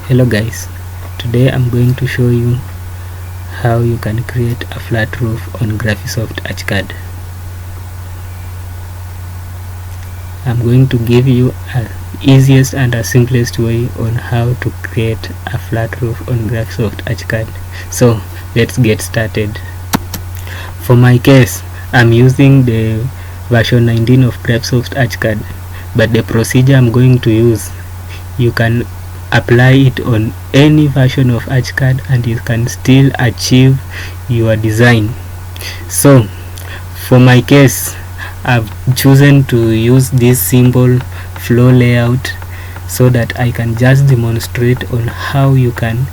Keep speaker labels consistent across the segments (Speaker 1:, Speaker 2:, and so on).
Speaker 1: Hello guys, today I'm going to show you how you can create a flat roof on Graphisoft ArchiCAD. I'm going to give you the easiest and the simplest way on how to create a flat roof on Graphisoft ArchiCAD. So let's get started. For my case, I'm using the version 19 of Graphisoft ArchiCAD, but the procedure I'm going to use, you can apply it on any version of ArchiCAD and you can still achieve your design. So for my case, I've chosen to use this simple flow layout so that I can just demonstrate on how you can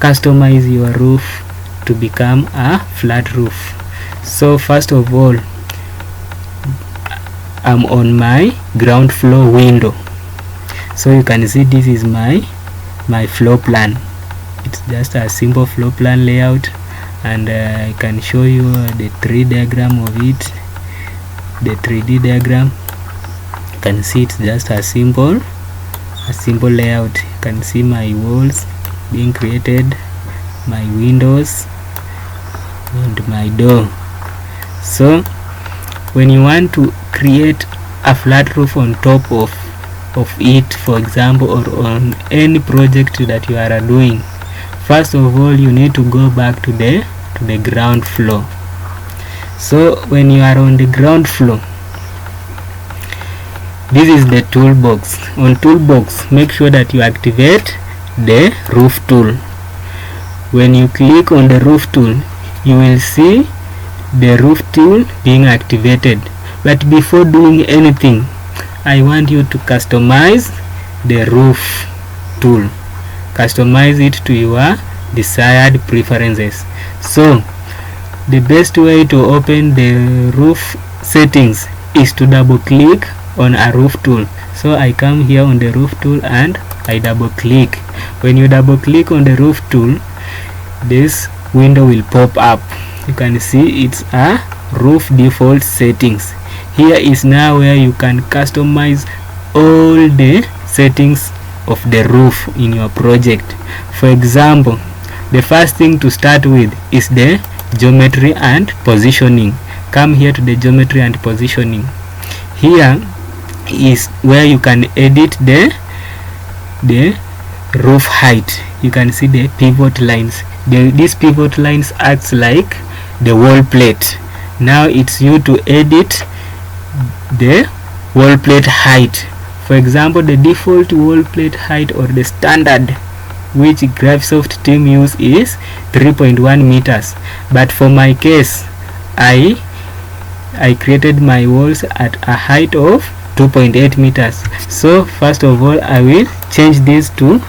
Speaker 1: customize your roof to become a flat roof. So first of all, I'm on my ground floor window. So you can see this is my floor plan. It's just a simple floor plan layout, and I can show you the 3D diagram of it. The 3D diagram, you can see it's just a simple layout. You can see my walls being created, my windows and my door. So when you want to create a flat roof on top of it, for example, or on any project that you are doing, first of all you need to go back to the ground floor. So when you are on the ground floor, this is the toolbox. On toolbox, make sure that you activate the roof tool. When you click on the roof tool, you will see the roof tool being activated. But before doing anything, I want you to customize the roof tool. Customize it to your desired preferences. So the best way to open the roof settings is to double click on a roof tool. So I come here on the roof tool and I double click. When you double click on the roof tool, this window will pop up. You can see it's a roof default settings. Here is now where you can customize all the settings of the roof in your project. For example, the first thing to start with is the geometry and positioning. Come here to the geometry and positioning. Here is where you can edit the roof height. You can see the pivot lines. These pivot lines acts like the wall plate. Now it's you to edit the wall plate height. For example, the default wall plate height or the standard which Graphisoft team use is 3.1 meters, but for my case I created my walls at a height of 2.8 meters. So first of all I will change this to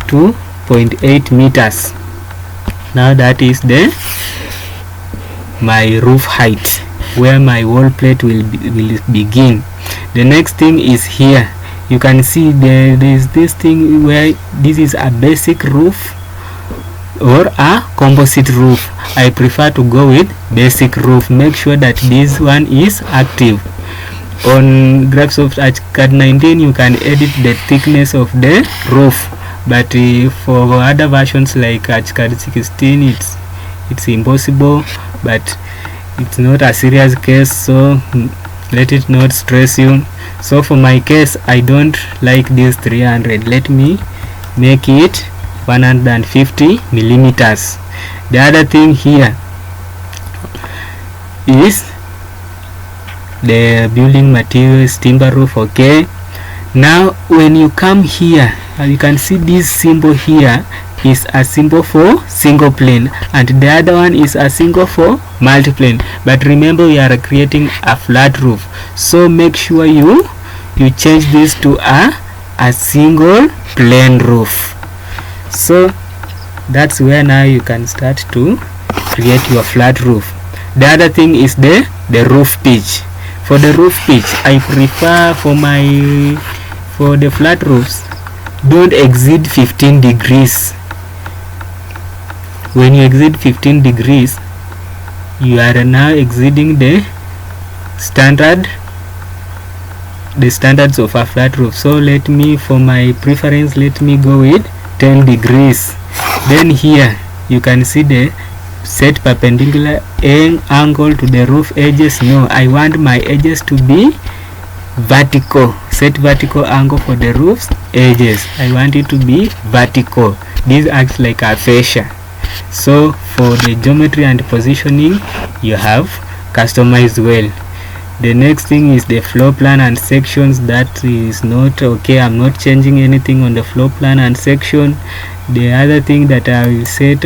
Speaker 1: 2.8 meters. Now that is my roof height, where my wall plate will begin. The next thing is here. You can see there is this thing where this is a basic roof or a composite roof. I prefer to go with basic roof. Make sure that this one is active. On Graphisoft ArchiCAD 19 you can edit the thickness of the roof, but for other versions like ArchiCAD 16 it's impossible, but it's not a serious case, so let it not stress you. So for my case, I don't like this 300. Let me make it 150 millimeters. The other thing here is the building materials timber roof. Okay, now when you come here, you can see this symbol here is a symbol for single plane and the other one is a symbol for multi-plane. But remember, we are creating a flat roof, so make sure you change this to a single plane roof. So that's where now you can start to create your flat roof. The other thing is the roof pitch. For the roof pitch, I prefer for the flat roofs, don't exceed 15 degrees. When you exceed 15 degrees, you are now exceeding the standards of a flat roof. So for my preference, let me go with 10 degrees. Then here you can see the set perpendicular angle to the roof edges. No, I want my edges to be vertical. Set vertical angle for the roof's edges. I want it to be vertical. This acts like a fascia. So for the geometry and positioning, you have customized well. The next thing is the floor plan and sections. That is not okay. I'm not changing anything on the floor plan and section. The other thing that I will set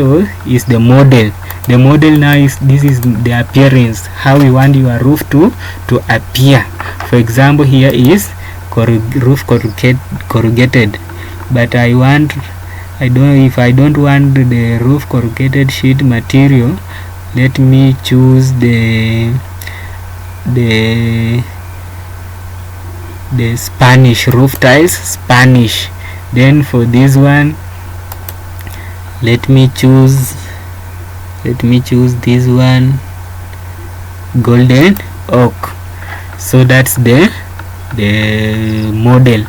Speaker 1: is the model. The model now is, this is the appearance, how we want your roof to appear. For example, here is roof corrugated, but if I don't want the roof corrugated sheet material, let me choose the Spanish roof tiles, Spanish. Then for this one, let me choose this one, golden oak. So that's the model.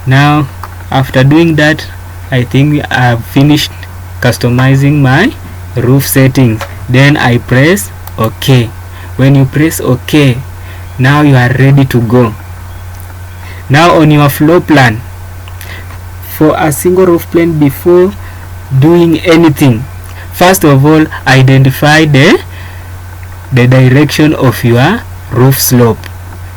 Speaker 1: Now after doing that, I think I've finished customizing my roof settings. Then I press OK. When you press OK, now you are ready to go. Now on your floor plan, for a single roof plane, before doing anything, first of all, identify the direction of your roof slope.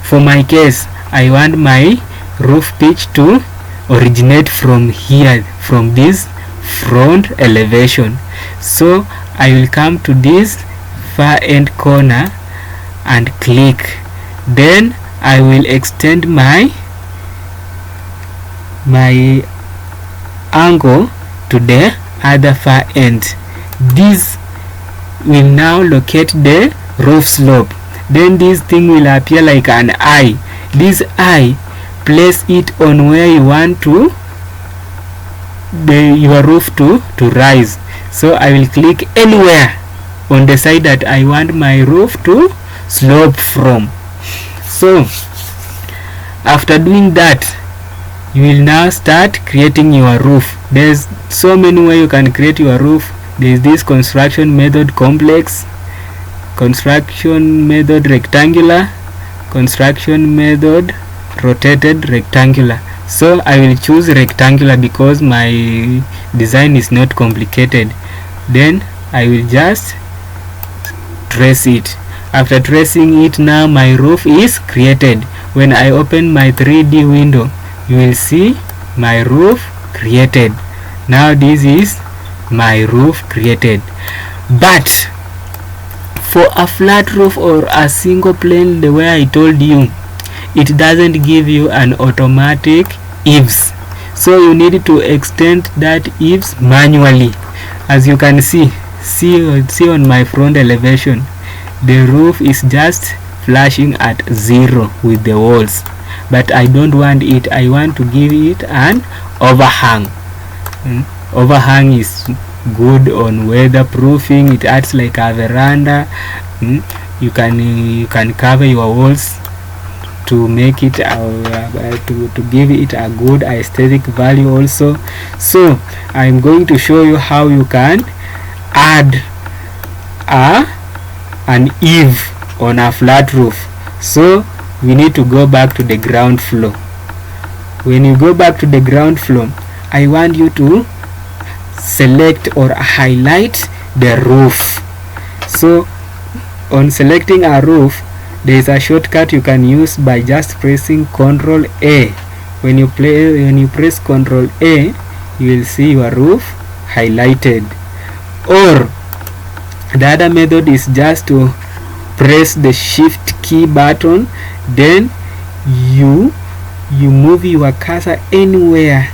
Speaker 1: For my case, I want my roof pitch to originate from here, from this front elevation. So I will come to this far end corner and click. Then I will extend my angle to the other far end. This will now locate the roof slope. Then this thing will appear like an eye. This eye, place it on where you want to your roof to rise. So I will click anywhere on the side that I want my roof to slope from. So after doing that, you will now start creating your roof. There's so many ways you can create your roof. There's this construction method complex, construction method rectangular, construction method rotated rectangular. So I will choose rectangular because my design is not complicated. Then I will just trace it. After tracing it, now my roof is created. When I open my 3D window, you will see my roof created. Now this is my roof created. But for a flat roof or a single plane, the way I told you, it doesn't give you an automatic eaves. So you need to extend that eaves manually. As you can see on my front elevation, the roof is just flashing at 0 with the walls. But I don't want it. I want to give it an overhang. Overhang is good on weatherproofing. It acts like a veranda. You can cover your walls to make it to give it a good aesthetic value also. So I'm going to show you how you can add an eave on a flat roof. So we need to go back to the ground floor. When you go back to the ground floor, I want you to select or highlight the roof. So on selecting a roof, there is a shortcut you can use by just pressing Ctrl A. When you press Ctrl A, you will see your roof highlighted. Or the other method is just to press the Shift key button, then you move your cursor anywhere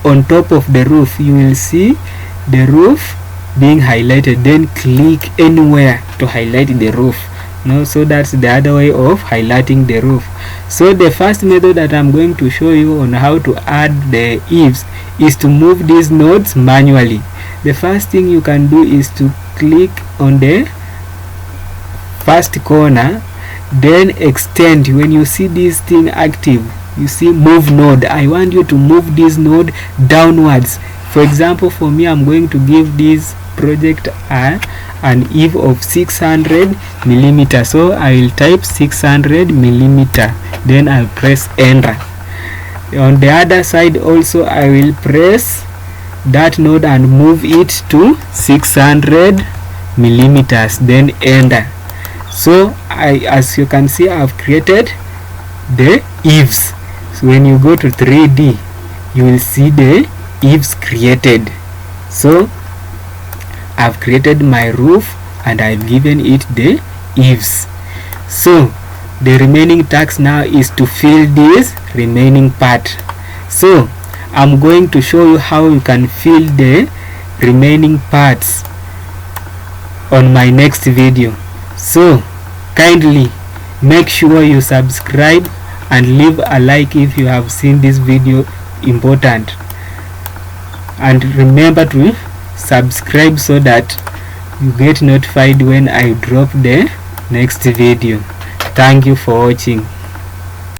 Speaker 1: on top of the roof. You will see the roof being highlighted. Then click anywhere to highlight the roof. So that's the other way of highlighting the roof. So the first method that I'm going to show you on how to add the eaves is to move these nodes manually. The first thing you can do is to click on the first corner, then extend. When you see this thing active, you see move node. I want you to move this node downwards. For example, for me, I'm going to give this project an eve of 600 millimeter. So I will type 600 millimeter, then I'll press enter. On the other side also, I will press that node and move it to 600 millimeters, then enter. So as you can see, I've created the eaves. So when you go to 3D, you will see the eaves created. So I've created my roof and I've given it the eaves. So the remaining task now is to fill this remaining part. So I'm going to show you how you can fill the remaining parts on my next video. So kindly make sure you subscribe and leave a like if you have seen this video important, and remember to subscribe so that you get notified when I drop the next video. Thank you for watching.